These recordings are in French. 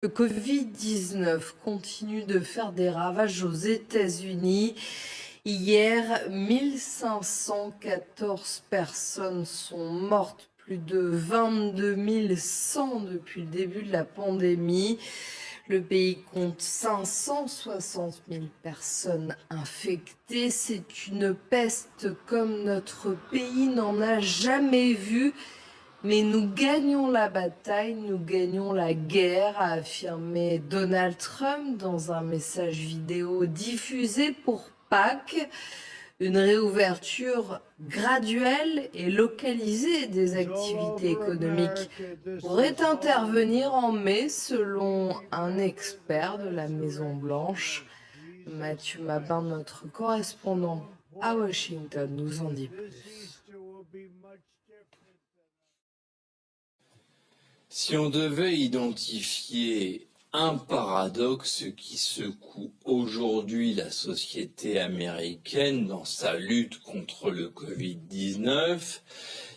Le Covid-19 continue de faire des ravages aux États-Unis. Hier, 1514 personnes sont mortes, plus de 22 100 depuis le début de la pandémie. Le pays compte 560 000 personnes infectées. C'est une peste comme notre pays n'en a jamais vu. Mais nous gagnons la bataille, nous gagnons la guerre, a affirmé Donald Trump dans un message vidéo diffusé pour Pâques. Une réouverture graduelle et localisée des activités économiques pourrait intervenir en mai, selon un expert de la Maison-Blanche. Mathieu Mabin, notre correspondant à Washington, nous en dit plus. Si on devait identifier un paradoxe qui secoue aujourd'hui la société américaine dans sa lutte contre le Covid-19,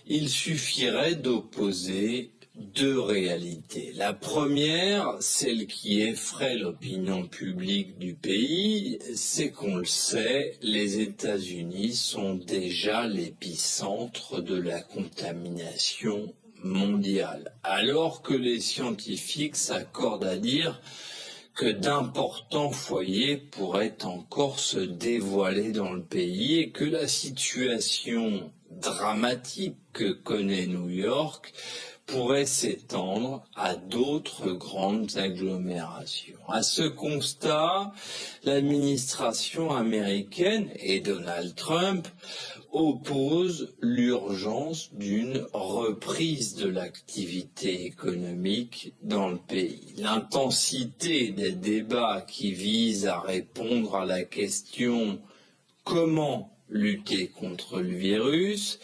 il suffirait d'opposer deux réalités. La première, celle qui effraie l'opinion publique du pays, c'est qu'on le sait, les États-Unis sont déjà l'épicentre de la contamination mondiale, alors que les scientifiques s'accordent à dire que d'importants foyers pourraient encore se dévoiler dans le pays et que la situation dramatique que connaît New York pourrait s'étendre à d'autres grandes agglomérations. À ce constat, l'administration américaine et Donald Trump opposent l'urgence d'une reprise de l'activité économique dans le pays. L'intensité des débats qui visent à répondre à la question « Comment lutter contre le virus ?»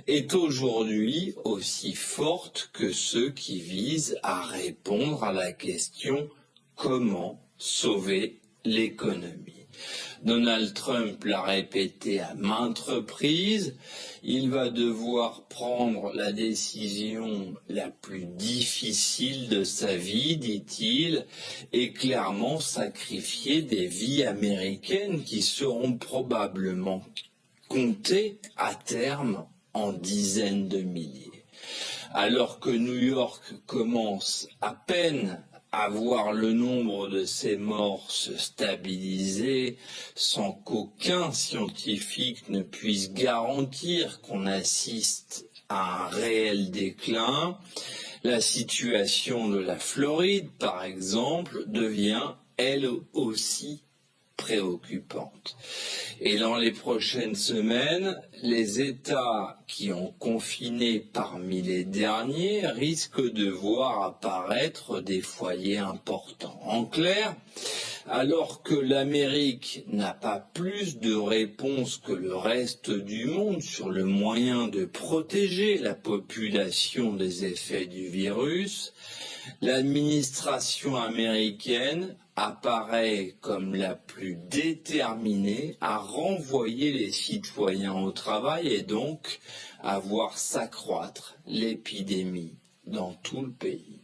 est aujourd'hui aussi forte que ceux qui visent à répondre à la question « Comment sauver l'économie ?» Donald Trump l'a répété à maintes reprises, il va devoir prendre la décision la plus difficile de sa vie, dit-il, et clairement sacrifier des vies américaines qui seront probablement comptées à terme en dizaines de milliers. Alors que New York commence à peine à voir le nombre de ces morts se stabiliser sans qu'aucun scientifique ne puisse garantir qu'on assiste à un réel déclin, la situation de la Floride, par exemple, devient elle aussi préoccupante. Et dans les prochaines semaines, les États qui ont confiné parmi les derniers risquent de voir apparaître des foyers importants. En clair, alors que l'Amérique n'a pas plus de réponses que le reste du monde sur le moyen de protéger la population des effets du virus, l'administration américaine apparaît comme la plus déterminée à renvoyer les citoyens au travail et donc à voir s'accroître l'épidémie dans tout le pays.